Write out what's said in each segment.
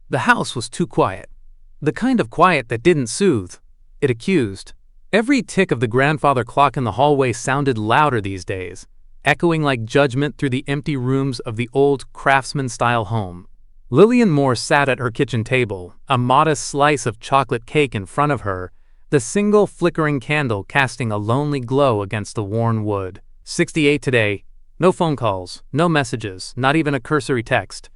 The house was too quiet. The kind of quiet that didn't soothe. It accused. Every tick of the grandfather clock in the hallway sounded louder these days, echoing like judgment through the empty rooms of the old craftsman-style home. Lillian Moore sat at her kitchen table, a modest slice of chocolate cake in front of her, the single flickering candle casting a lonely glow against the worn wood. 68 today. No phone calls, no messages, not even a cursory text.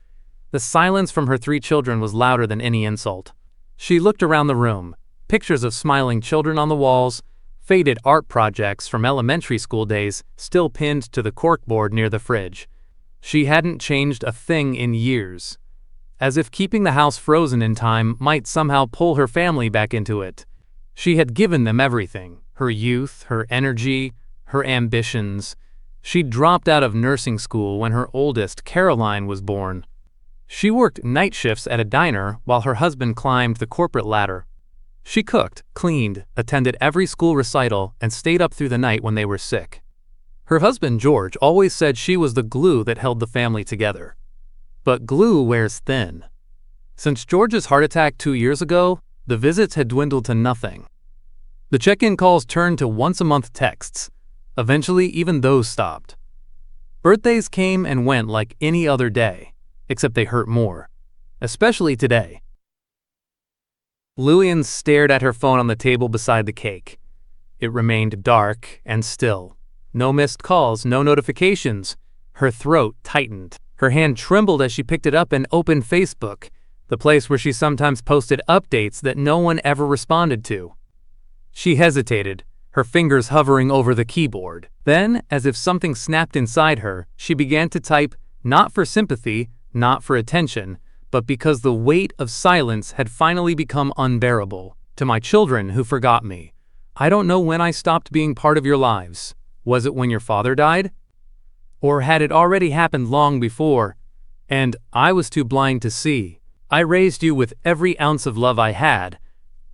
The silence from her 3 children was louder than any insult. She looked around the room, pictures of smiling children on the walls, faded art projects from elementary school days still pinned to the corkboard near the fridge. She hadn't changed a thing in years. As if keeping the house frozen in time might somehow pull her family back into it. She had given them everything, her youth, her energy, her ambitions. She dropped out of nursing school when her oldest, Caroline, was born. She worked night shifts at a diner while her husband climbed the corporate ladder. She cooked, cleaned, attended every school recital, and stayed up through the night when they were sick. Her husband, George, always said she was the glue that held the family together. But glue wears thin. Since George's heart attack 2 years ago, the visits had dwindled to nothing. The check-in calls turned to once-a-month texts. Eventually, even those stopped. Birthdays came and went like any other day, except they hurt more, especially today. Lillian stared at her phone on the table beside the cake. It remained dark and still. No missed calls, no notifications. Her throat tightened. Her hand trembled as she picked it up and opened Facebook, the place where she sometimes posted updates that no one ever responded to. She hesitated, her fingers hovering over the keyboard. Then, as if something snapped inside her, she began to type, not for sympathy, not for attention, but because the weight of silence had finally become unbearable. To my children who forgot me. I don't know when I stopped being part of your lives. Was it when your father died? Or had it already happened long before, and I was too blind to see? I raised you with every ounce of love I had,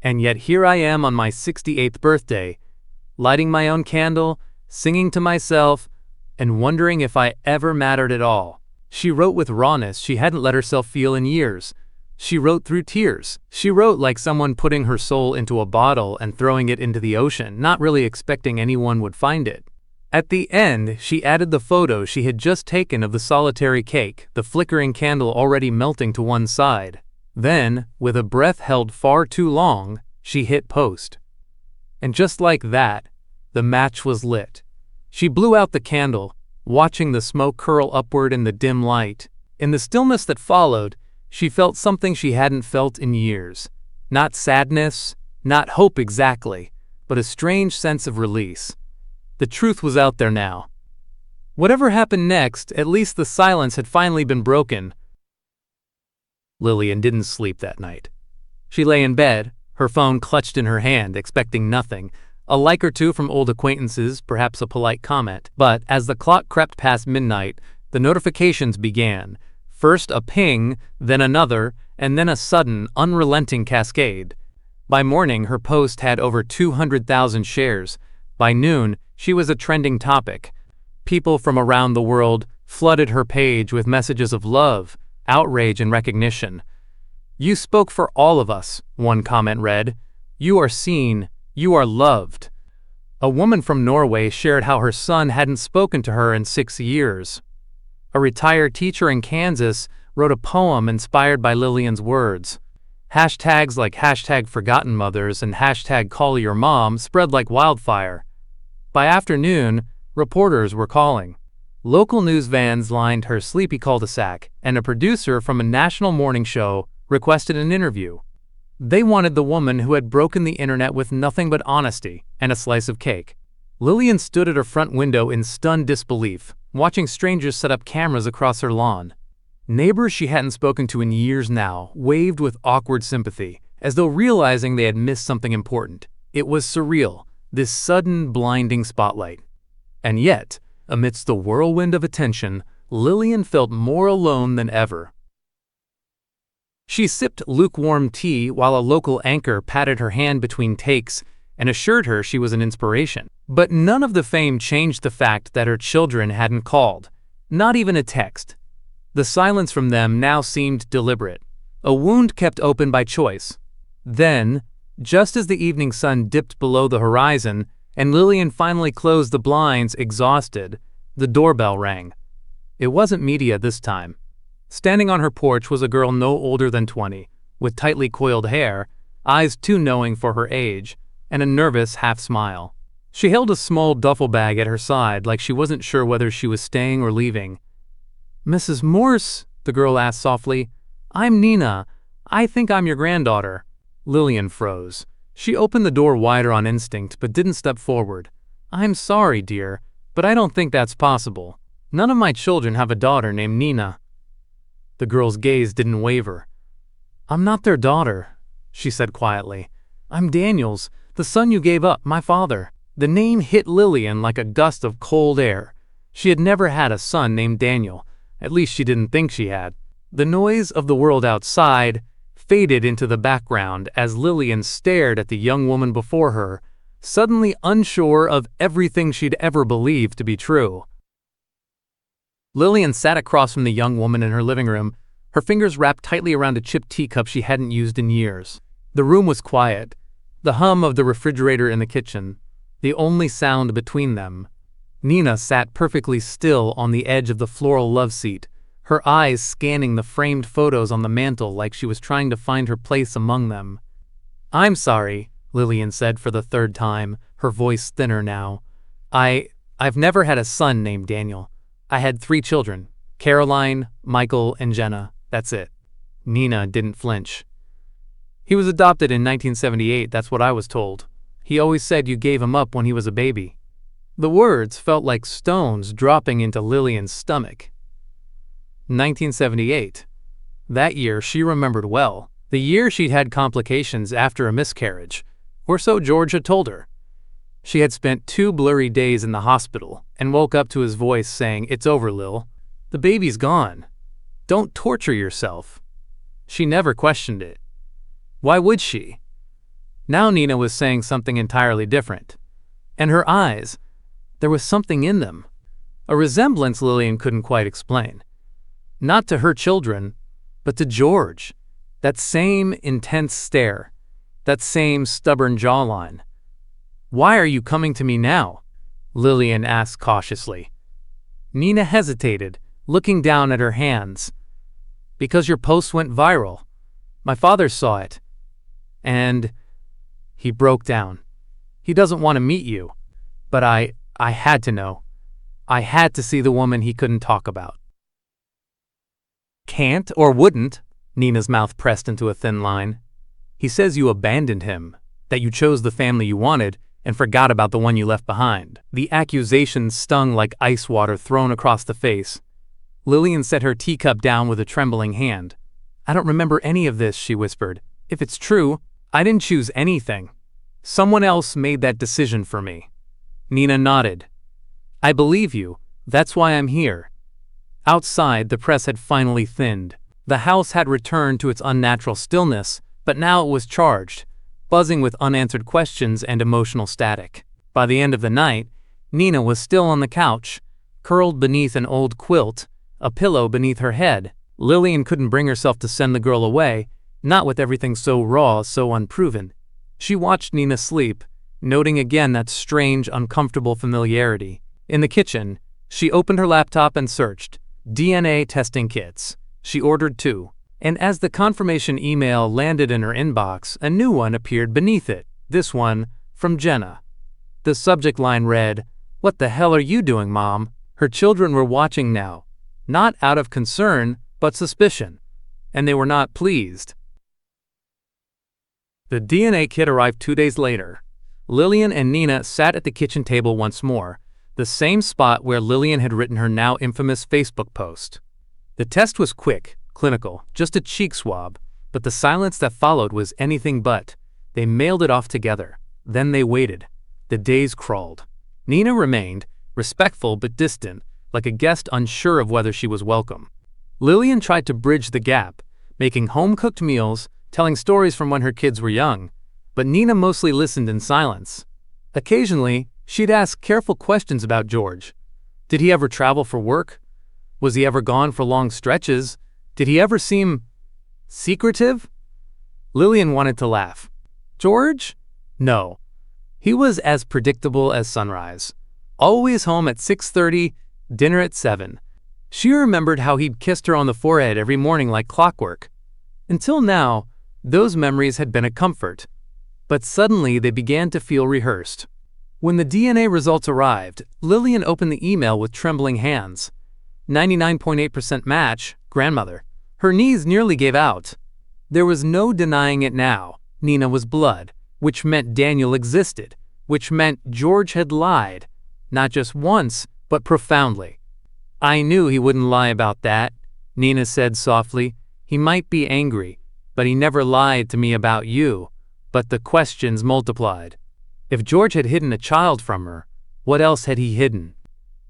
and yet here I am on my 68th birthday, lighting my own candle, singing to myself, and wondering if I ever mattered at all. She wrote with rawness she hadn't let herself feel in years. She wrote through tears. She wrote like someone putting her soul into a bottle and throwing it into the ocean, not really expecting anyone would find it. At the end, she added the photo she had just taken of the solitary cake, the flickering candle already melting to one side. Then, with a breath held far too long, she hit post. And just like that, the match was lit. She blew out the candle, watching the smoke curl upward in the dim light. In the stillness that followed, she felt something she hadn't felt in years. Not sadness, not hope exactly, but a strange sense of release. The truth was out there now. Whatever happened next, at least the silence had finally been broken. Lillian didn't sleep that night. She lay in bed, her phone clutched in her hand, expecting nothing. A like or two from old acquaintances, perhaps a polite comment. But as the clock crept past midnight, the notifications began. First a ping, then another, and then a sudden, unrelenting cascade. By morning, her post had over 200,000 shares. By noon, she was a trending topic. People from around the world flooded her page with messages of love, outrage, and recognition. "You spoke for all of us," one comment read. "You are seen. You are loved." A woman from Norway shared how her son hadn't spoken to her in 6 years. A retired teacher in Kansas wrote a poem inspired by Lillian's words. Hashtags like #ForgottenMothers and #CallYourMom spread like wildfire. By afternoon, reporters were calling. Local news vans lined her sleepy cul-de-sac, and a producer from a national morning show requested an interview. They wanted the woman who had broken the internet with nothing but honesty and a slice of cake. Lillian stood at her front window in stunned disbelief, watching strangers set up cameras across her lawn. Neighbors she hadn't spoken to in years now waved with awkward sympathy, as though realizing they had missed something important. It was surreal, this sudden, blinding spotlight. And yet, amidst the whirlwind of attention, Lillian felt more alone than ever. She sipped lukewarm tea while a local anchor patted her hand between takes and assured her she was an inspiration. But none of the fame changed the fact that her children hadn't called, not even a text. The silence from them now seemed deliberate. a wound kept open by choice. Then, just as the evening sun dipped below the horizon and Lillian finally closed the blinds, exhausted, the doorbell rang. It wasn't Media this time. Standing on her porch was a girl no older than 20, with tightly coiled hair, eyes too knowing for her age, and a nervous half-smile. She held a small duffel bag at her side like she wasn't sure whether she was staying or leaving. "Mrs. Morse," the girl asked softly, "I'm Nina. I think I'm your granddaughter." Lillian froze. She opened the door wider on instinct but didn't step forward. "I'm sorry, dear, but I don't think that's possible. None of my children have a daughter named Nina." The girl's gaze didn't waver. "I'm not their daughter," she said quietly. "I'm Daniel's, the son you gave up, my father." The name hit Lillian like a gust of cold air. She had never had a son named Daniel. At least she didn't think she had. The noise of the world outside faded into the background as Lillian stared at the young woman before her, suddenly unsure of everything she'd ever believed to be true. Lillian sat across from the young woman in her living room, her fingers wrapped tightly around a chipped teacup she hadn't used in years. The room was quiet, the hum of the refrigerator in the kitchen, the only sound between them. Nina sat perfectly still on the edge of the floral love seat, her eyes scanning the framed photos on the mantel like she was trying to find her place among them. "I'm sorry," Lillian said for the third time, her voice thinner now. I've never had a son named Daniel. I had 3 children, Caroline, Michael, and Jenna. That's it." Nina didn't flinch. "He was adopted in 1978, that's what I was told. He always said you gave him up when he was a baby." The words felt like stones dropping into Lillian's stomach. 1978. That year she remembered well. The year she'd had complications after a miscarriage, or so George had told her. She had spent 2 blurry days in the hospital and woke up to his voice saying, "It's over, Lil. The baby's gone. Don't torture yourself." She never questioned it. Why would she? Now Nina was saying something entirely different. And her eyes, there was something in them. A resemblance Lillian couldn't quite explain. Not to her children, but to George. That same intense stare, that same stubborn jawline. "Why are you coming to me now?" Lillian asked cautiously. Nina hesitated, looking down at her hands. "Because your post went viral. My father saw it. And he broke down. He doesn't want to meet you. But I had to know. I had to see the woman he couldn't talk about." "Can't or wouldn't," Nina's mouth pressed into a thin line. "He says you abandoned him, that you chose the family you wanted and forgot about the one you left behind." The accusation stung like ice water thrown across the face. Lillian set her teacup down with a trembling hand. "I don't remember any of this," she whispered. "If it's true, I didn't choose anything. Someone else made that decision for me." Nina nodded. "I believe you. That's why I'm here." Outside, the press had finally thinned. The house had returned to its unnatural stillness, but now it was charged, buzzing with unanswered questions and emotional static. By the end of the night, Nina was still on the couch, curled beneath an old quilt, a pillow beneath her head. Lillian couldn't bring herself to send the girl away, not with everything so raw, so unproven. She watched Nina sleep, noting again that strange, uncomfortable familiarity. In the kitchen, she opened her laptop and searched DNA testing kits. She ordered 2. And as the confirmation email landed in her inbox, a new one appeared beneath it, this one from Jenna. The subject line read, "What the hell are you doing, Mom?" Her children were watching now, not out of concern, but suspicion, and they were not pleased. The DNA kit arrived 2 days later. Lillian and Nina sat at the kitchen table once more, the same spot where Lillian had written her now infamous Facebook post. The test was quick, clinical, just a cheek swab, but the silence that followed was anything but. They mailed it off together. Then they waited. The days crawled. Nina remained, respectful but distant, like a guest unsure of whether she was welcome. Lillian tried to bridge the gap, making home-cooked meals, telling stories from when her kids were young, but Nina mostly listened in silence. Occasionally, she'd ask careful questions about George. Did he ever travel for work? Was he ever gone for long stretches? Did he ever seem Secretive? Lillian wanted to laugh. George? No. He was as predictable as sunrise. Always home at 6:30, dinner at 7. She remembered how he'd kissed her on the forehead every morning like clockwork. Until now, those memories had been a comfort. But suddenly they began to feel rehearsed. When the DNA results arrived, Lillian opened the email with trembling hands. 99.8% match, grandmother. Her knees nearly gave out. There was no denying it now. Nina was blood, which meant Daniel existed, which meant George had lied, not just once, but profoundly. I knew he wouldn't lie about that, Nina said softly. He might be angry, but he never lied to me about you. But the questions multiplied. If George had hidden a child from her, what else had he hidden?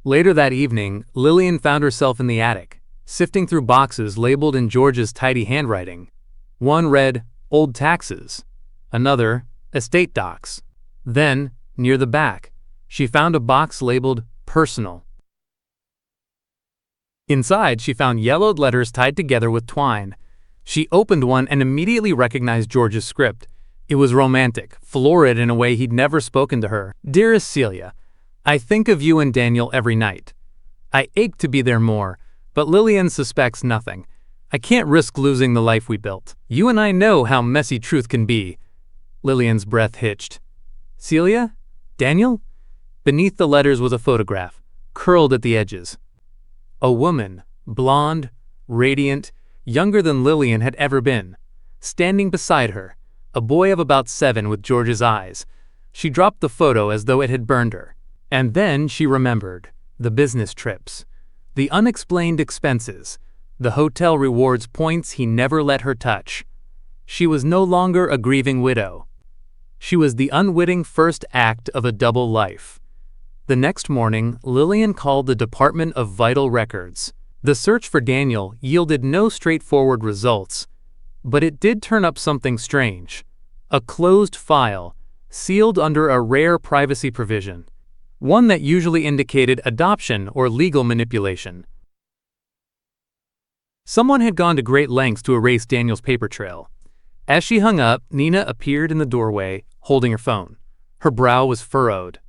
Later that evening, Lillian found herself in the attic, sifting through boxes labeled in George's tidy handwriting. One read, Old Taxes. Another, Estate Docs. Then, near the back, she found a box labeled Personal. Inside, she found yellowed letters tied together with twine. She opened one and immediately recognized George's script. It was romantic, florid in a way he'd never spoken to her. Dearest Celia, I think of you and Daniel every night. I ache to be there more, but Lillian suspects nothing. I can't risk losing the life we built. You and I know how messy truth can be. Lillian's breath hitched. Celia? Daniel? Beneath the letters was a photograph, curled at the edges. A woman, blonde, radiant, younger than Lillian had ever been. Standing beside her, a boy of about 7 with George's eyes. She dropped the photo as though it had burned her. And then she remembered. The business trips. The unexplained expenses. The hotel rewards points he never let her touch. She was no longer a grieving widow. She was the unwitting first act of a double life. The next morning, Lillian called the Department of Vital Records. The search for Daniel yielded no straightforward results, but it did turn up something strange. A closed file, sealed under a rare privacy provision. One that usually indicated adoption or legal manipulation. Someone had gone to great lengths to erase Daniel's paper trail. As she hung up, Nina appeared in the doorway, holding her phone. Her brow was furrowed.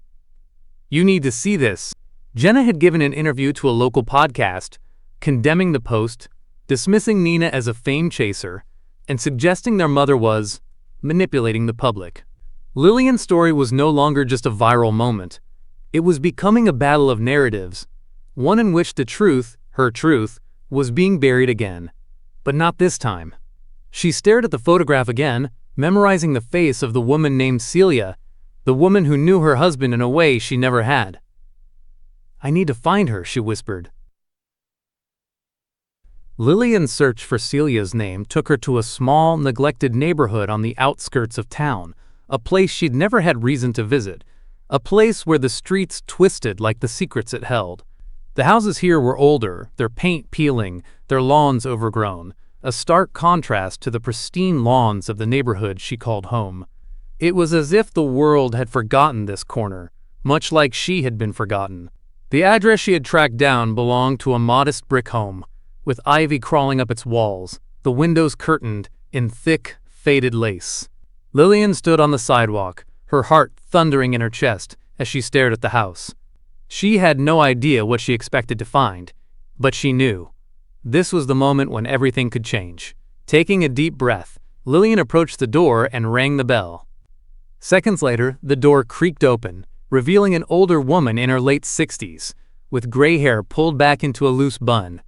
You need to see this. Jenna had given an interview to a local podcast, condemning the post, dismissing Nina as a fame chaser, and suggesting their mother was manipulating the public. Lillian's story was no longer just a viral moment. It was becoming a battle of narratives, one in which the truth, her truth, was being buried again. But not this time. She stared at the photograph again, memorizing the face of the woman named Celia, the woman who knew her husband in a way she never had. I need to find her, she whispered. Lillian's search for Celia's name took her to a small, neglected neighborhood on the outskirts of town, a place she'd never had reason to visit, a place where the streets twisted like the secrets it held. The houses here were older, their paint peeling, their lawns overgrown, a stark contrast to the pristine lawns of the neighborhood she called home. It was as if the world had forgotten this corner, much like she had been forgotten. The address she had tracked down belonged to a modest brick home, with ivy crawling up its walls, the windows curtained in thick, faded lace. Lillian stood on the sidewalk, her heart thundering in her chest as she stared at the house. She had no idea what she expected to find, but she knew. This was the moment when everything could change. Taking a deep breath, Lillian approached the door and rang the bell. Seconds later, the door creaked open, revealing an older woman in her late 60s, with gray hair pulled back into a loose bun.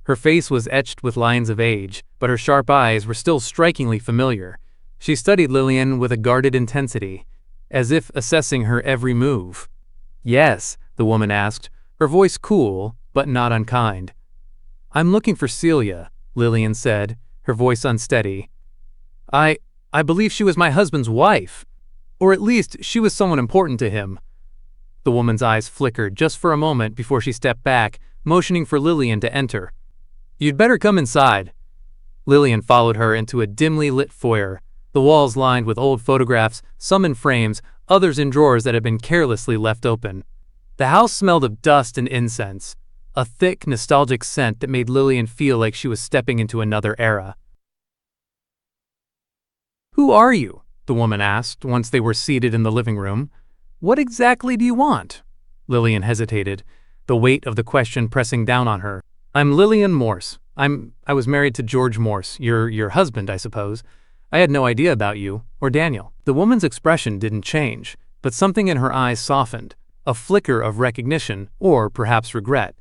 Her face was etched with lines of age, but her sharp eyes were still strikingly familiar. She studied Lillian with a guarded intensity, as if assessing her every move. Yes, the woman asked, her voice cool, but not unkind. I'm looking for Celia, Lillian said, her voice unsteady. I believe she was my husband's wife. Or at least she was someone important to him. The woman's eyes flickered just for a moment before she stepped back, motioning for Lillian to enter. You'd better come inside. Lillian followed her into a dimly lit foyer, the walls lined with old photographs, some in frames, others in drawers that had been carelessly left open. The house smelled of dust and incense, a thick, nostalgic scent that made Lillian feel like she was stepping into another era. "Who are you?" the woman asked once they were seated in the living room. "What exactly do you want?" Lillian hesitated, the weight of the question pressing down on her. "I'm Lillian Morse. I was married to George Morse, your husband, I suppose. I had no idea about you, or Daniel." The woman's expression didn't change, but something in her eyes softened, a flicker of recognition, or perhaps regret.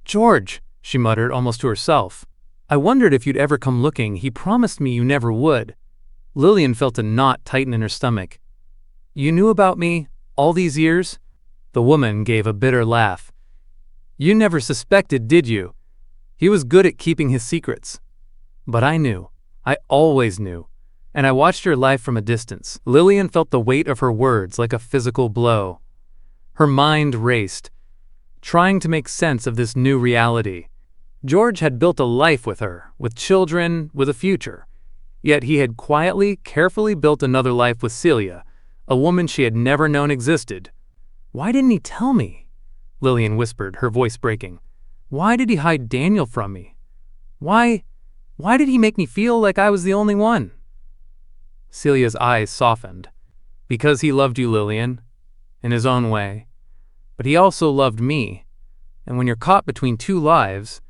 "George," she muttered almost to herself. "I wondered if you'd ever come looking. He promised me you never would." Lillian felt a knot tighten in her stomach. "You knew about me all these years?" The woman gave a bitter laugh. "You never suspected, did you? He was good at keeping his secrets. But I knew. I always knew. And I watched your life from a distance." Lillian felt the weight of her words like a physical blow. Her mind raced, trying to make sense of this new reality. George had built a life with her, with children, with a future. Yet he had quietly, carefully built another life with Celia, a woman she had never known existed. "Why didn't he tell me?" Lillian whispered, her voice breaking. "Why did he hide Daniel from me? Why did he make me feel like I was the only one?" Celia's eyes softened. "Because he loved you, Lillian, in his own way. But he also loved me. And when you're caught between two lives,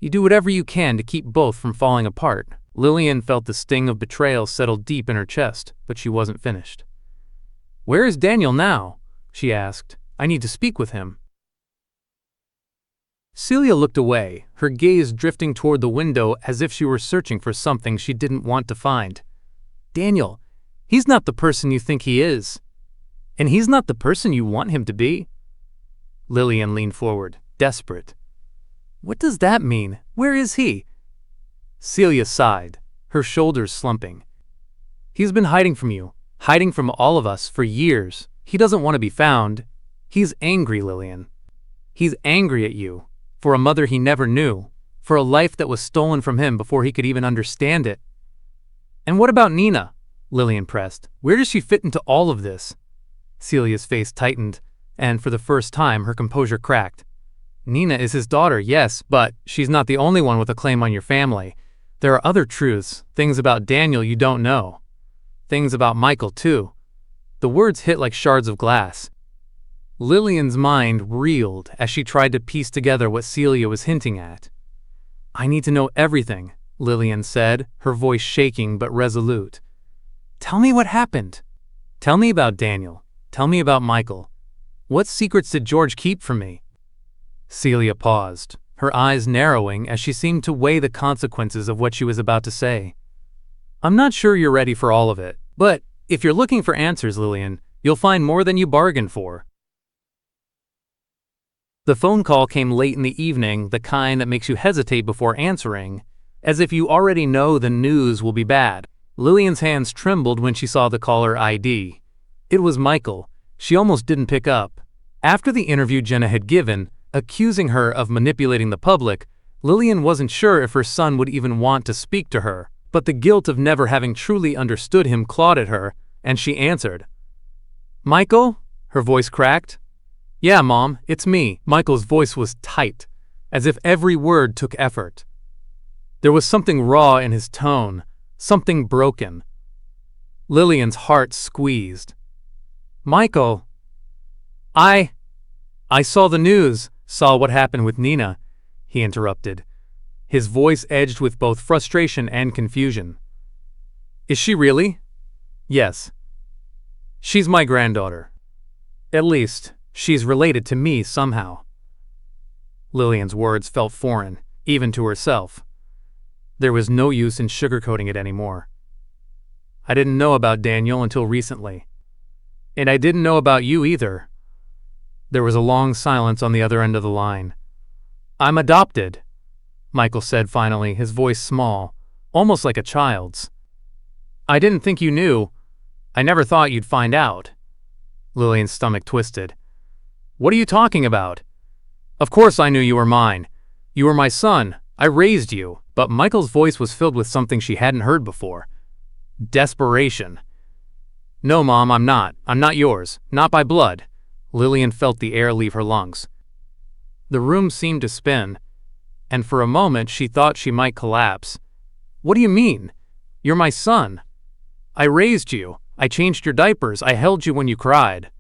you do whatever you can to keep both from falling apart." Lillian felt the sting of betrayal settle deep in her chest, but she wasn't finished. "Where is Daniel now?" she asked. "I need to speak with him." Celia looked away, her gaze drifting toward the window as if she were searching for something she didn't want to find. "Daniel, he's not the person you think he is. And he's not the person you want him to be." Lillian leaned forward, desperate. "What does that mean? Where is he?" Celia sighed, her shoulders slumping. "He's been hiding from you, hiding from all of us for years. He doesn't want to be found. He's angry, Lillian. He's angry at you, for a mother he never knew, for a life that was stolen from him before he could even understand it." "And what about Nina?" Lillian pressed. "Where does she fit into all of this?" Celia's face tightened, and for the first time her composure cracked. "Nina is his daughter, yes, but she's not the only one with a claim on your family. There are other truths, things about Daniel you don't know. Things about Michael, too." The words hit like shards of glass. Lillian's mind reeled as she tried to piece together what Celia was hinting at. "I need to know everything," Lillian said, her voice shaking but resolute. "Tell me what happened. Tell me about Daniel. Tell me about Michael. What secrets did George keep from me?" Celia paused, her eyes narrowing as she seemed to weigh the consequences of what she was about to say. "I'm not sure you're ready for all of it, but if you're looking for answers, Lillian, you'll find more than you bargained for." The phone call came late in the evening, the kind that makes you hesitate before answering, as if you already know the news will be bad. Lillian's hands trembled when she saw the caller ID. It was Michael. She almost didn't pick up. After the interview Jenna had given, accusing her of manipulating the public, Lillian wasn't sure if her son would even want to speak to her, but the guilt of never having truly understood him clawed at her, and she answered. "Michael?" Her voice cracked. "Yeah, Mom, it's me." Michael's voice was tight, as if every word took effort. There was something raw in his tone, something broken. Lillian's heart squeezed. "Michael, I saw the news, saw what happened with Nina," he interrupted, his voice edged with both frustration and confusion. "Is she really?" "Yes. She's my granddaughter. At least, she's related to me somehow." Lillian's words felt foreign, even to herself. There was no use in sugarcoating it anymore. "I didn't know about Daniel until recently. And I didn't know about you either." There was a long silence on the other end of the line. "I'm adopted," Michael said finally, his voice small, almost like a child's. "I didn't think you knew. I never thought you'd find out." Lillian's stomach twisted. "What are you talking about? Of course I knew you were mine. You were my son. I raised you." But Michael's voice was filled with something she hadn't heard before. Desperation. "No, Mom, I'm not. I'm not yours. Not by blood." Lillian felt the air leave her lungs. The room seemed to spin, and for a moment she thought she might collapse. "What do you mean? You're my son." I raised you. I changed your diapers. I held you when you cried.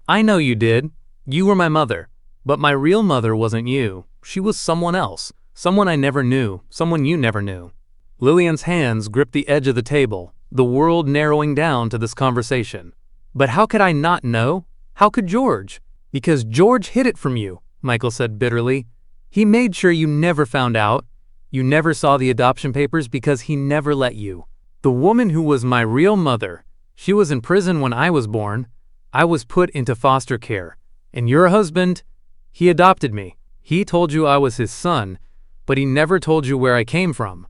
I know you did. You were my mother. But my real mother wasn't you. She was someone else. Someone I never knew. Someone you never knew. Lillian's hands gripped the edge of the table, the world narrowing down to this conversation. But how could I not know? How could George? Because George hid it from you, Michael said bitterly. He made sure you never found out. You never saw the adoption papers because he never let you. The woman who was my real mother, she was in prison when I was born. I was put into foster care. And your husband, he adopted me. He told you I was his son, but he never told you where I came from.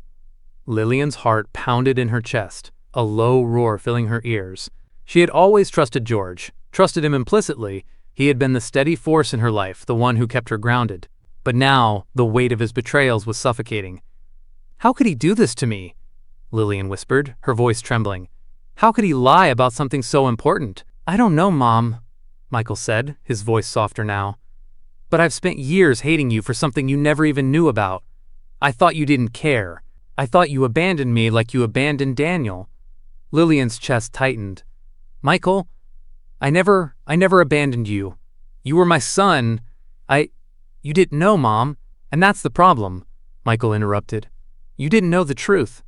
Lillian's heart pounded in her chest, a low roar filling her ears. She had always trusted George, trusted him implicitly. He had been the steady force in her life, the one who kept her grounded. But now, the weight of his betrayals was suffocating. How could he do this to me? Lillian whispered, her voice trembling. How could he lie about something so important? I don't know, Mom, Michael said, his voice softer now. But I've spent years hating you for something you never even knew about. I thought you didn't care. I thought you abandoned me like you abandoned Daniel. Lillian's chest tightened. Michael, I never abandoned you. You were my son. You didn't know, Mom. And that's the problem, Michael interrupted. You didn't know the truth.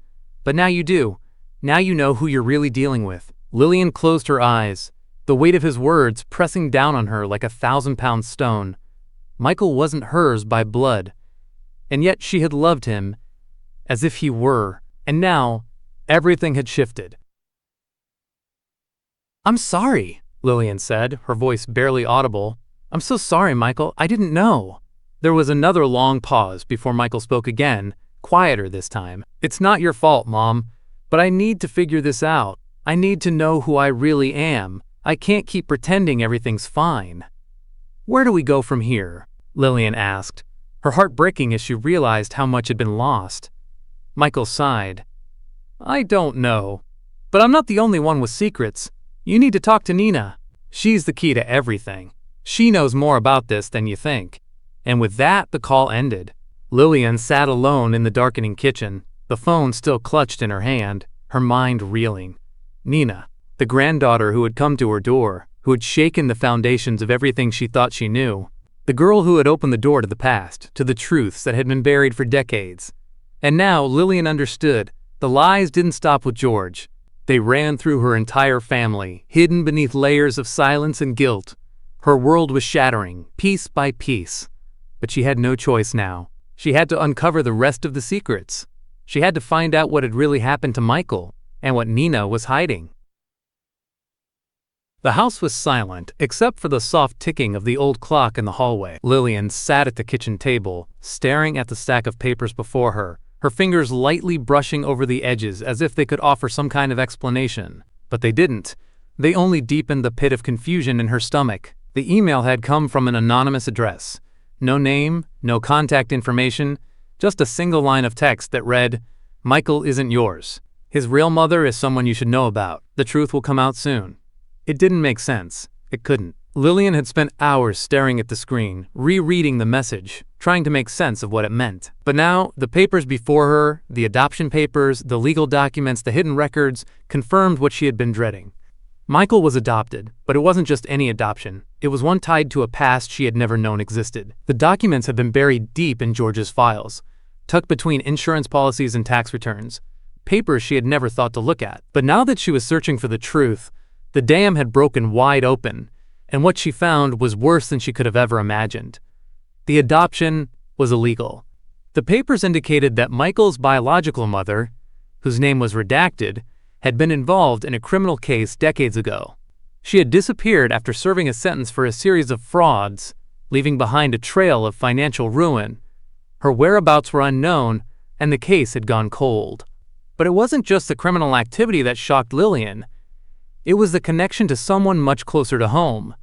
But now you do. Now you know who you're really dealing with. Lillian closed her eyes, the weight of his words pressing down on her like a 1,000-pound stone. Michael wasn't hers by blood, and yet she had loved him as if he were, and now everything had shifted. I'm sorry, Lillian said, her voice barely audible. I'm so sorry, Michael. I didn't know. There was another long pause before Michael spoke again, quieter this time. It's not your fault, Mom, but I need to figure this out. I need to know who I really am. I can't keep pretending everything's fine. Where do we go from here? Lillian asked, her heart breaking as she realized how much had been lost. Michael sighed. I don't know. But I'm not the only one with secrets. You need to talk to Nina. She's the key to everything. She knows more about this than you think. And with that, the call ended. Lillian sat alone in the darkening kitchen, the phone still clutched in her hand, her mind reeling. Nina, the granddaughter who had come to her door, who had shaken the foundations of everything she thought she knew. The girl who had opened the door to the past, to the truths that had been buried for decades. And now Lillian understood. The lies didn't stop with George. They ran through her entire family, hidden beneath layers of silence and guilt. Her world was shattering, piece by piece. But she had no choice now. She had to uncover the rest of the secrets. She had to find out what had really happened to Michael, and what Nina was hiding. The house was silent, except for the soft ticking of the old clock in the hallway. Lillian sat at the kitchen table, staring at the stack of papers before her, her fingers lightly brushing over the edges as if they could offer some kind of explanation. But they didn't. They only deepened the pit of confusion in her stomach. The email had come from an anonymous address. No name, no contact information, just a single line of text that read, Michael isn't yours. His real mother is someone you should know about. The truth will come out soon. It didn't make sense. It couldn't. Lillian had spent hours staring at the screen, rereading the message, trying to make sense of what it meant. But now, the papers before her, the adoption papers, the legal documents, the hidden records, confirmed what she had been dreading. Michael was adopted, but it wasn't just any adoption. It was one tied to a past she had never known existed. The documents had been buried deep in George's files, tucked between insurance policies and tax returns, papers she had never thought to look at. But now that she was searching for the truth, the dam had broken wide open, and what she found was worse than she could have ever imagined. The adoption was illegal. The papers indicated that Michael's biological mother, whose name was redacted, had been involved in a criminal case decades ago. She had disappeared after serving a sentence for a series of frauds, leaving behind a trail of financial ruin. Her whereabouts were unknown, and the case had gone cold. But it wasn't just the criminal activity that shocked Lillian. It was the connection to someone much closer to home.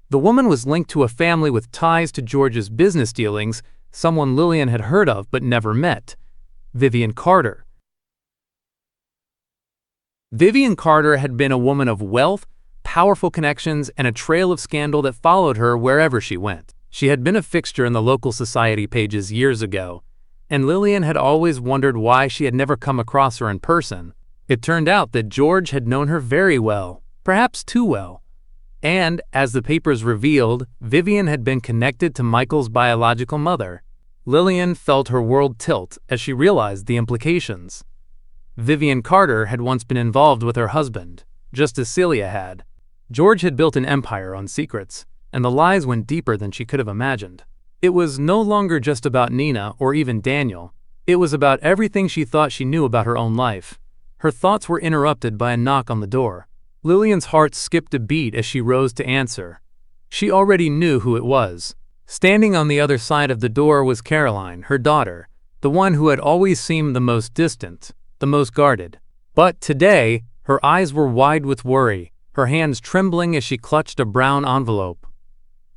The woman was linked to a family with ties to George's business dealings, someone Lillian had heard of but never met. Vivian Carter. Vivian Carter had been a woman of wealth, powerful connections, and a trail of scandal that followed her wherever she went. She had been a fixture in the local society pages years ago, and Lillian had always wondered why she had never come across her in person. It turned out that George had known her very well, perhaps too well. And, as the papers revealed, Vivian had been connected to Michael's biological mother. Lillian felt her world tilt as she realized the implications. Vivian Carter had once been involved with her husband, just as Celia had. George had built an empire on secrets, and the lies went deeper than she could have imagined. It was no longer just about Nina or even Daniel. It was about everything she thought she knew about her own life. Her thoughts were interrupted by a knock on the door. Lillian's heart skipped a beat as she rose to answer. She already knew who it was. Standing on the other side of the door was Caroline, her daughter, the one who had always seemed the most distant, the most guarded. But today, her eyes were wide with worry, her hands trembling as she clutched a brown envelope.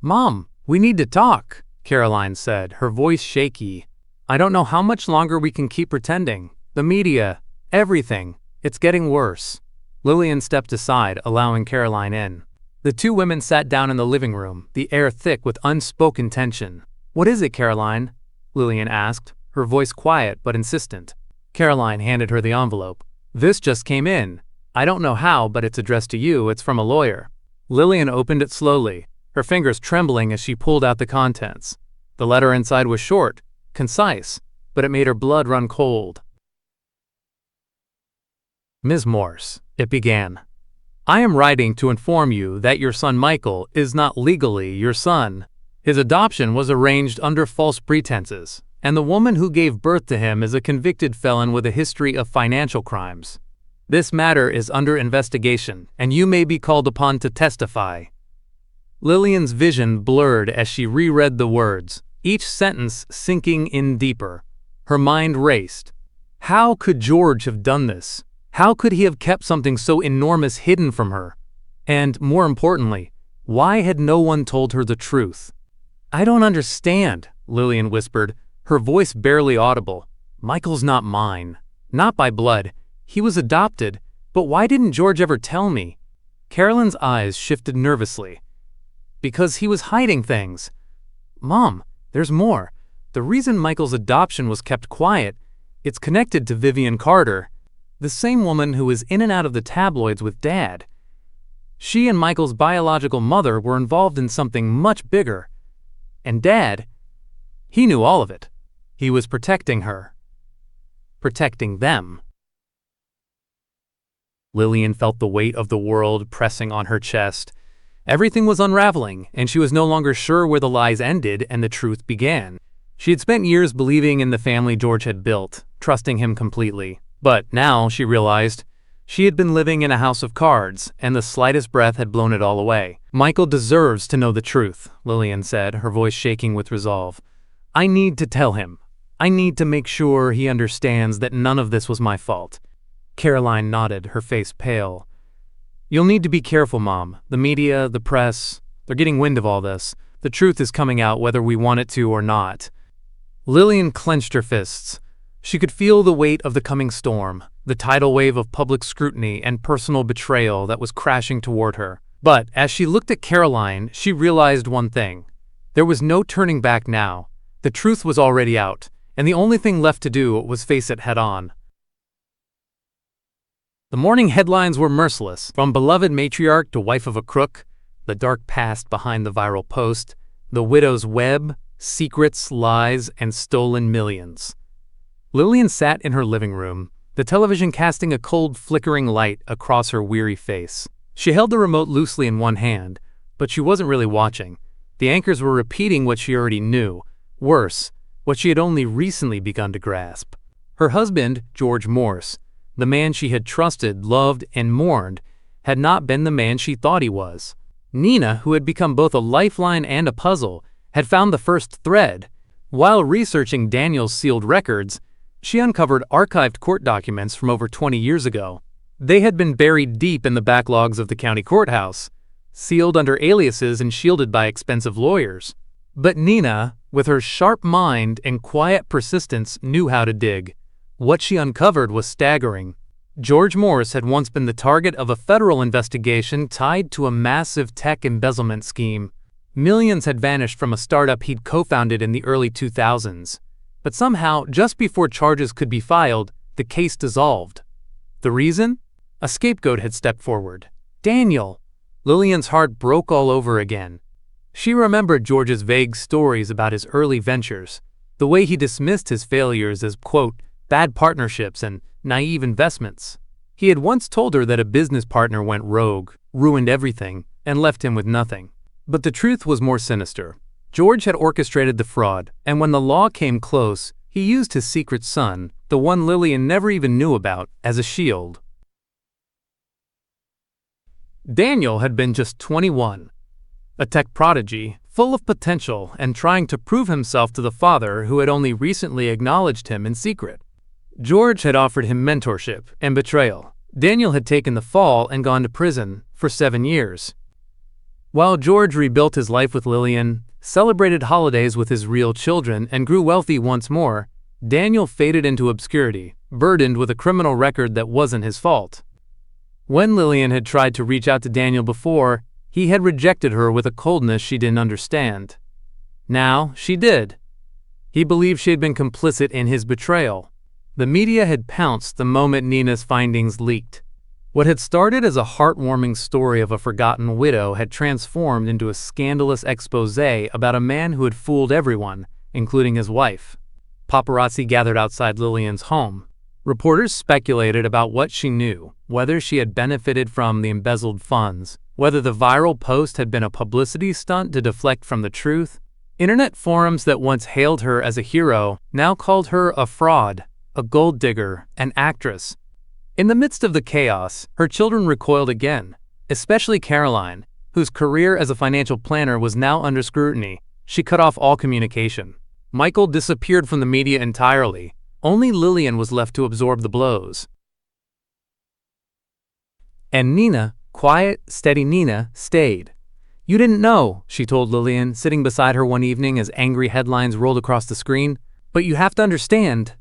"Mom, we need to talk," Caroline said, her voice shaky. "I don't know how much longer we can keep pretending. The media, everything. It's getting worse." Lillian stepped aside, allowing Caroline in. The two women sat down in the living room, the air thick with unspoken tension. "What is it, Caroline?" Lillian asked, her voice quiet but insistent. Caroline handed her the envelope. "This just came in. I don't know how, but it's addressed to you. It's from a lawyer." Lillian opened it slowly, her fingers trembling as she pulled out the contents. The letter inside was short, concise, but it made her blood run cold. "Ms. Morse," it began, "I am writing to inform you that your son Michael is not legally your son. His adoption was arranged under false pretenses, and the woman who gave birth to him is a convicted felon with a history of financial crimes. This matter is under investigation, and you may be called upon to testify." Lillian's vision blurred as she reread the words, each sentence sinking in deeper. Her mind raced. How could George have done this? How could he have kept something so enormous hidden from her? And, more importantly, why had no one told her the truth? "I don't understand," Lillian whispered, her voice barely audible. "Michael's not mine. Not by blood. He was adopted. But why didn't George ever tell me?" Carolyn's eyes shifted nervously. "Because he was hiding things." "Mom, there's more. The reason Michael's adoption was kept quiet, it's connected to Vivian Carter, the same woman who was in and out of the tabloids with Dad. She and Michael's biological mother were involved in something much bigger. And Dad, he knew all of it. He was protecting her. Protecting them." Lillian felt the weight of the world pressing on her chest. Everything was unraveling, and she was no longer sure where the lies ended and the truth began. She had spent years believing in the family George had built, trusting him completely. But now, she realized, she had been living in a house of cards, and the slightest breath had blown it all away. "Michael deserves to know the truth," Lillian said, her voice shaking with resolve. "I need to tell him. I need to make sure he understands that none of this was my fault." Caroline nodded, her face pale. "You'll need to be careful, Mom. The media, the press, they're getting wind of all this. The truth is coming out whether we want it to or not." Lillian clenched her fists. She could feel the weight of the coming storm, the tidal wave of public scrutiny and personal betrayal that was crashing toward her. But as she looked at Caroline, she realized one thing. There was no turning back now. The truth was already out, and the only thing left to do was face it head-on. The morning headlines were merciless. From beloved matriarch to wife of a crook, the dark past behind the viral post, the widow's web, secrets, lies, and stolen millions. Lillian sat in her living room, the television casting a cold, flickering light across her weary face. She held the remote loosely in one hand, but she wasn't really watching. The anchors were repeating what she already knew. Worse, what she had only recently begun to grasp. Her husband, George Morse, the man she had trusted, loved, and mourned, had not been the man she thought he was. Nina, who had become both a lifeline and a puzzle, had found the first thread. While researching Daniel's sealed records, she uncovered archived court documents from over 20 years ago. They had been buried deep in the backlogs of the county courthouse, sealed under aliases and shielded by expensive lawyers. But Nina, with her sharp mind and quiet persistence, knew how to dig. What she uncovered was staggering. George Morse had once been the target of a federal investigation tied to a massive tech embezzlement scheme. Millions had vanished from a startup he'd co-founded in the early 2000s. But somehow, just before charges could be filed, the case dissolved. The reason? A scapegoat had stepped forward. Daniel! Lillian's heart broke all over again. She remembered George's vague stories about his early ventures, the way he dismissed his failures as, quote, bad partnerships and naive investments. He had once told her that a business partner went rogue, ruined everything, and left him with nothing. But the truth was more sinister. George had orchestrated the fraud, and when the law came close, he used his secret son, the one Lillian never even knew about, as a shield. Daniel had been just 21, a tech prodigy, full of potential and trying to prove himself to the father who had only recently acknowledged him in secret. George had offered him mentorship and betrayal. Daniel had taken the fall and gone to prison for 7 years. While George rebuilt his life with Lillian, celebrated holidays with his real children, and grew wealthy once more, Daniel faded into obscurity, burdened with a criminal record that wasn't his fault. When Lillian had tried to reach out to Daniel before, he had rejected her with a coldness she didn't understand. Now, she did. He believed she had been complicit in his betrayal. The media had pounced the moment Nina's findings leaked. What had started as a heartwarming story of a forgotten widow had transformed into a scandalous exposé about a man who had fooled everyone, including his wife. Paparazzi gathered outside Lillian's home. Reporters speculated about what she knew, whether she had benefited from the embezzled funds, whether the viral post had been a publicity stunt to deflect from the truth. Internet forums that once hailed her as a hero now called her a fraud, a gold digger, an actress. In the midst of the chaos, her children recoiled again, especially Caroline, whose career as a financial planner was now under scrutiny. She cut off all communication. Michael disappeared from the media entirely. Only Lillian was left to absorb the blows. And Nina, quiet, steady Nina, stayed. You didn't know, she told Lillian, sitting beside her one evening as angry headlines rolled across the screen. But you have to understand.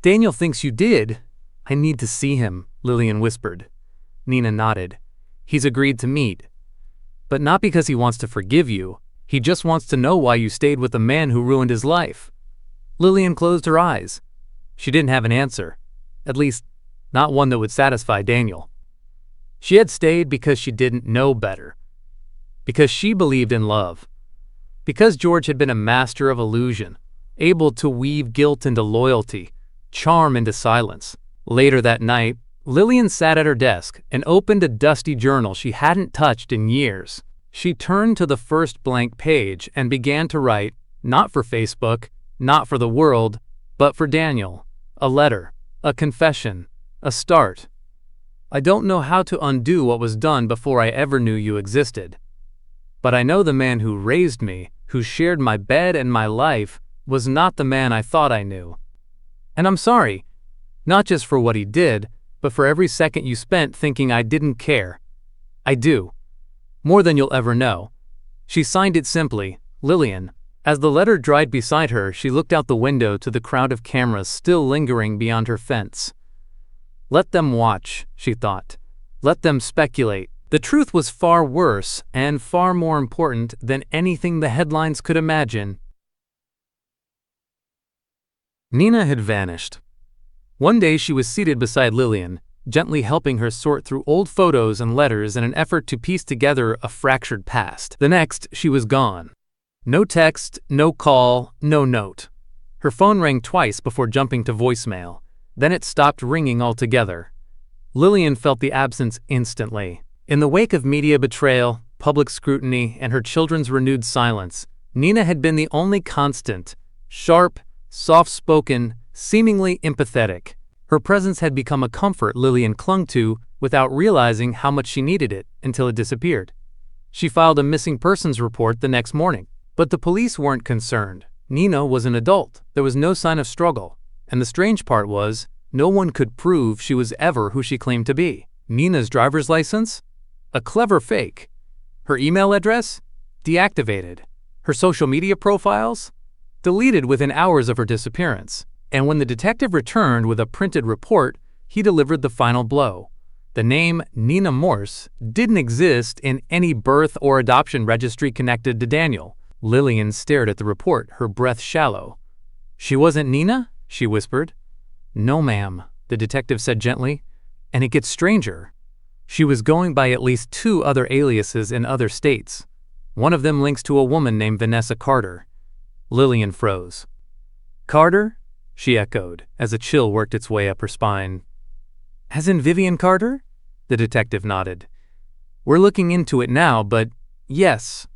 Daniel thinks you did. I need to see him, Lillian whispered. Nina nodded. He's agreed to meet. But not because he wants to forgive you. He just wants to know why you stayed with the man who ruined his life. Lillian closed her eyes. She didn't have an answer. At least, not one that would satisfy Daniel. She had stayed because she didn't know better. Because she believed in love. Because George had been a master of illusion, able to weave guilt into loyalty, charm into silence. Later that night, Lillian sat at her desk and opened a dusty journal she hadn't touched in years. She turned to the first blank page and began to write, not for Facebook, not for the world, but for Daniel. A letter, a confession, a start. I don't know how to undo what was done before I ever knew you existed. But I know the man who raised me, who shared my bed and my life, was not the man I thought I knew. And I'm sorry. Not just for what he did, but for every second you spent thinking I didn't care. I do. More than you'll ever know. She signed it simply, Lillian. As the letter dried beside her, she looked out the window to the crowd of cameras still lingering beyond her fence. Let them watch, she thought. Let them speculate. The truth was far worse and far more important than anything the headlines could imagine. Nina had vanished. One day she was seated beside Lillian, gently helping her sort through old photos and letters in an effort to piece together a fractured past. The next, she was gone. No text, no call, no note. Her phone rang twice before jumping to voicemail. Then it stopped ringing altogether. Lillian felt the absence instantly. In the wake of media betrayal, public scrutiny, and her children's renewed silence, Nina had been the only constant, sharp, soft-spoken, seemingly empathetic. Her presence had become a comfort Lillian clung to without realizing how much she needed it until it disappeared. She filed a missing persons report the next morning. But the police weren't concerned. Nina was an adult. There was no sign of struggle. And the strange part was, no one could prove she was ever who she claimed to be. Nina's driver's license? A clever fake. Her email address? Deactivated. Her social media profiles? Deleted within hours of her disappearance. And when the detective returned with a printed report, he delivered the final blow. The name Nina Morse didn't exist in any birth or adoption registry connected to Daniel. Lillian stared at the report, her breath shallow. "She wasn't Nina?" she whispered. "No, ma'am," the detective said gently. "And it gets stranger. She was going by at least 2 other aliases in other states. One of them links to a woman named Vanessa Carter." Lillian froze. "Carter?" she echoed, as a chill worked its way up her spine. "As in Vivian Carter?" The detective nodded. "We're looking into it now, but yes.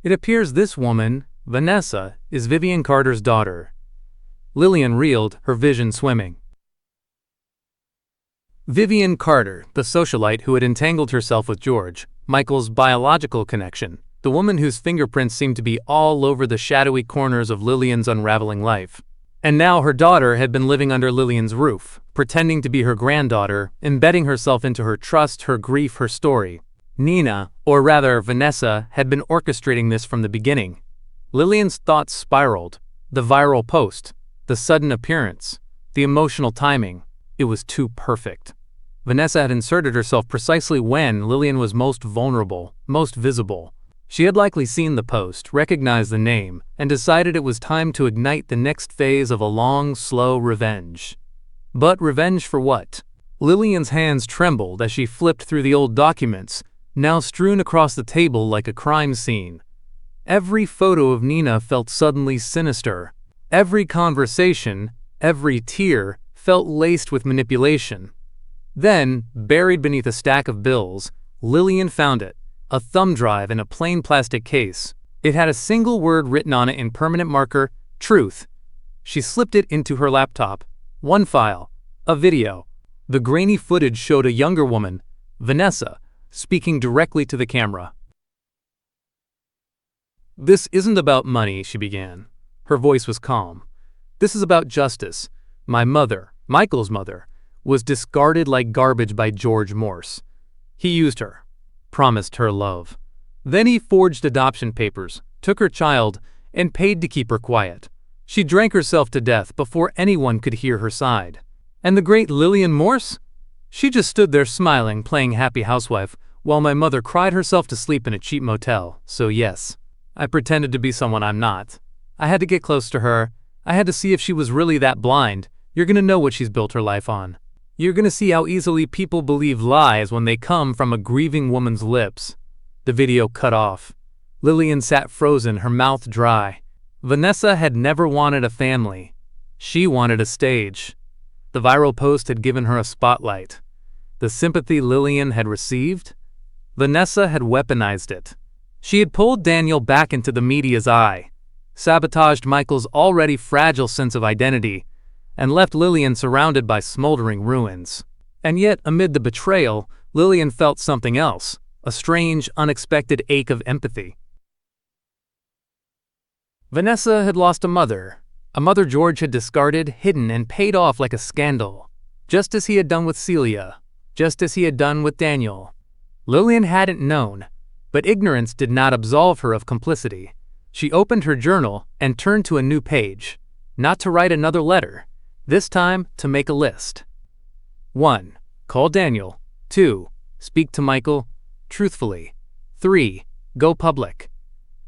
It appears this woman, Vanessa, is Vivian Carter's daughter." Lillian reeled, her vision swimming. Vivian Carter, the socialite who had entangled herself with George, Michael's biological connection, the woman whose fingerprints seemed to be all over the shadowy corners of Lillian's unraveling life. And now her daughter had been living under Lillian's roof, pretending to be her granddaughter, embedding herself into her trust, her grief, her story. Nina, or rather Vanessa, had been orchestrating this from the beginning. Lillian's thoughts spiraled. The viral post, the sudden appearance, the emotional timing. It was too perfect. Vanessa had inserted herself precisely when Lillian was most vulnerable, most visible. She had likely seen the post, recognized the name, and decided it was time to ignite the next phase of a long, slow revenge. But revenge for what? Lillian's hands trembled as she flipped through the old documents, now strewn across the table like a crime scene. Every photo of Nina felt suddenly sinister. Every conversation, every tear, felt laced with manipulation. Then, buried beneath a stack of bills, Lillian found it. A thumb drive in a plain plastic case. It had a single word written on it in permanent marker, truth. She slipped it into her laptop. One file. A video. The grainy footage showed a younger woman, Vanessa, speaking directly to the camera. "This isn't about money," she began. Her voice was calm. "This is about justice. My mother, Michael's mother, was discarded like garbage by George Morse. He used her. Promised her love. Then he forged adoption papers, took her child, and paid to keep her quiet. She drank herself to death before anyone could hear her side. And the great Lillian Morse? She just stood there smiling, playing happy housewife, while my mother cried herself to sleep in a cheap motel. So yes, I pretended to be someone I'm not. I had to get close to her. I had to see if she was really that blind. You're gonna know what she's built her life on. You're gonna see how easily people believe lies when they come from a grieving woman's lips." The video cut off. Lillian sat frozen, her mouth dry. Vanessa had never wanted a family. She wanted a stage. The viral post had given her a spotlight. The sympathy Lillian had received? Vanessa had weaponized it. She had pulled Daniel back into the media's eye, sabotaged Michael's already fragile sense of identity, and left Lillian surrounded by smoldering ruins. And yet, amid the betrayal, Lillian felt something else, a strange, unexpected ache of empathy. Vanessa had lost a mother George had discarded, hidden, and paid off like a scandal, just as he had done with Celia, just as he had done with Daniel. Lillian hadn't known, but ignorance did not absolve her of complicity. She opened her journal and turned to a new page, not to write another letter. This time, to make a list. 1. Call Daniel. 2. Speak to Michael truthfully. 3. Go public.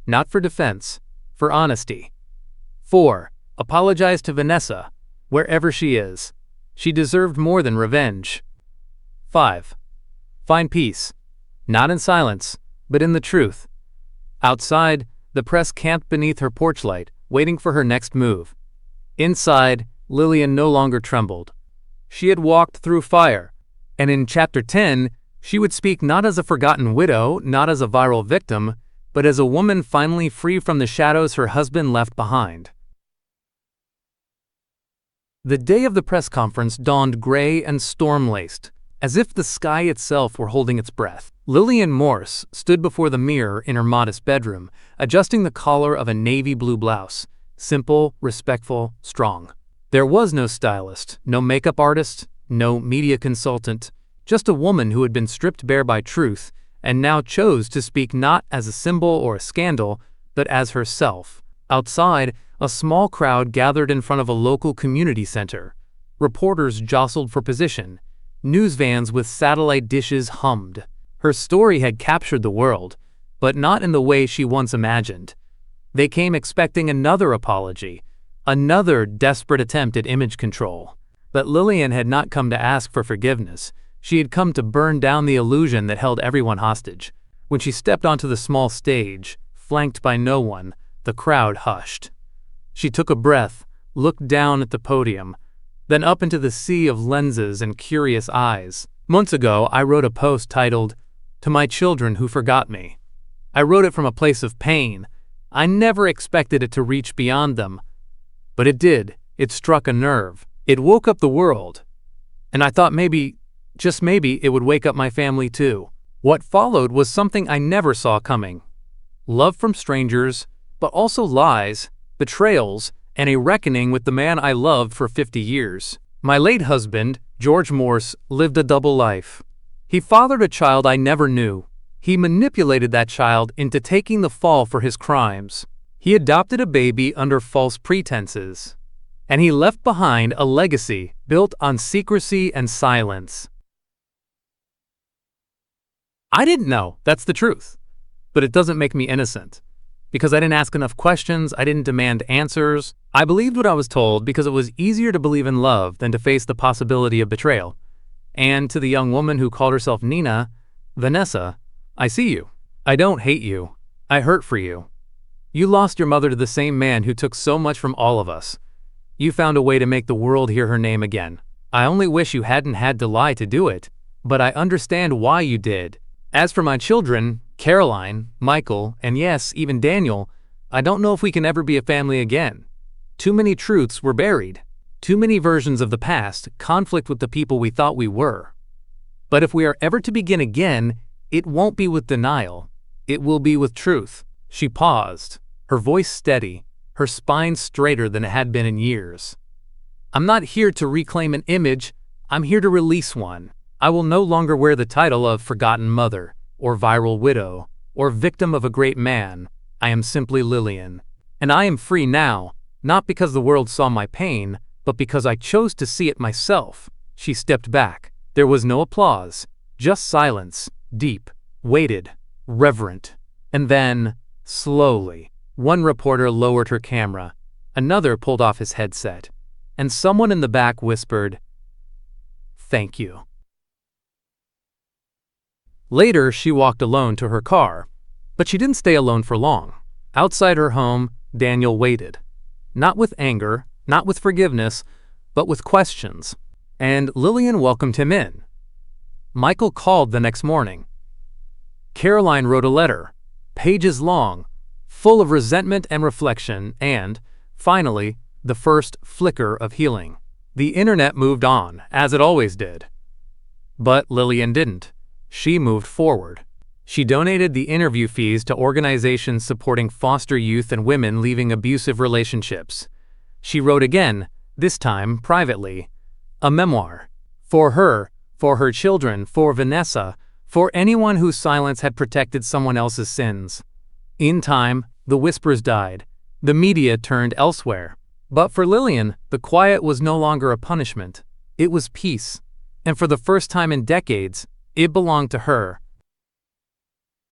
Not for defense, for honesty. 4. Apologize to Vanessa, wherever she is. She deserved more than revenge. 5. Find peace, not in silence, but in the truth. Outside, the press camped beneath her porch light, waiting for her next move. Inside, Lillian no longer trembled. She had walked through fire, and in Chapter 10, she would speak not as a forgotten widow, not as a viral victim, but as a woman finally free from the shadows her husband left behind. The day of the press conference dawned gray and storm-laced, as if the sky itself were holding its breath. Lillian Morse stood before the mirror in her modest bedroom, adjusting the collar of a navy blue blouse. Simple, respectful, strong. There was no stylist, no makeup artist, no media consultant, just a woman who had been stripped bare by truth and now chose to speak not as a symbol or a scandal, but as herself. Outside, a small crowd gathered in front of a local community center. Reporters jostled for position. News vans with satellite dishes hummed. Her story had captured the world, but not in the way she once imagined. They came expecting another apology, Another desperate attempt at image control. But Lillian had not come to ask for forgiveness. She had come to burn down the illusion that held everyone hostage. When she stepped onto the small stage, flanked by no one, the crowd hushed. She took a breath, looked down at the podium, then up into the sea of lenses and curious eyes. Months ago, I wrote a post titled, "To My Children Who Forgot Me." I wrote it from a place of pain. I never expected it to reach beyond them. But it did. It struck a nerve. It woke up the world. And I thought maybe, just maybe, it would wake up my family too. What followed was something I never saw coming. Love from strangers, but also lies, betrayals, and a reckoning with the man I loved for 50 years. My late husband, George Morse, lived a double life. He fathered a child I never knew. He manipulated that child into taking the fall for his crimes. He adopted a baby under false pretenses. And he left behind a legacy built on secrecy and silence. I didn't know, that's the truth. But it doesn't make me innocent. Because I didn't ask enough questions, I didn't demand answers. I believed what I was told because it was easier to believe in love than to face the possibility of betrayal. And to the young woman who called herself Nina, Vanessa, I see you. I don't hate you. I hurt for you. You lost your mother to the same man who took so much from all of us. You found a way to make the world hear her name again. I only wish you hadn't had to lie to do it, but I understand why you did. As for my children, Caroline, Michael, and yes, even Daniel, I don't know if we can ever be a family again. Too many truths were buried. Too many versions of the past conflict with the people we thought we were. But if we are ever to begin again, it won't be with denial. It will be with truth. She paused, her voice steady, her spine straighter than it had been in years. I'm not here to reclaim an image, I'm here to release one. I will no longer wear the title of forgotten mother, or viral widow, or victim of a great man. I am simply Lillian. And I am free now, not because the world saw my pain, but because I chose to see it myself. She stepped back. There was no applause, just silence, deep, weighted, reverent. And then, slowly, one reporter lowered her camera, another pulled off his headset, and someone in the back whispered, "Thank you." Later, she walked alone to her car, but she didn't stay alone for long. Outside her home, Daniel waited. Not with anger, not with forgiveness, but with questions. And Lillian welcomed him in. Michael called the next morning. Caroline wrote a letter, pages long, full of resentment and reflection, and, finally, the first flicker of healing. The internet moved on, as it always did. But Lillian didn't. She moved forward. She donated the interview fees to organizations supporting foster youth and women leaving abusive relationships. She wrote again, this time privately, a memoir. For her children, for Vanessa, for anyone whose silence had protected someone else's sins. In time, the whispers died. The media turned elsewhere. But for Lillian, the quiet was no longer a punishment. It was peace. And for the first time in decades, it belonged to her,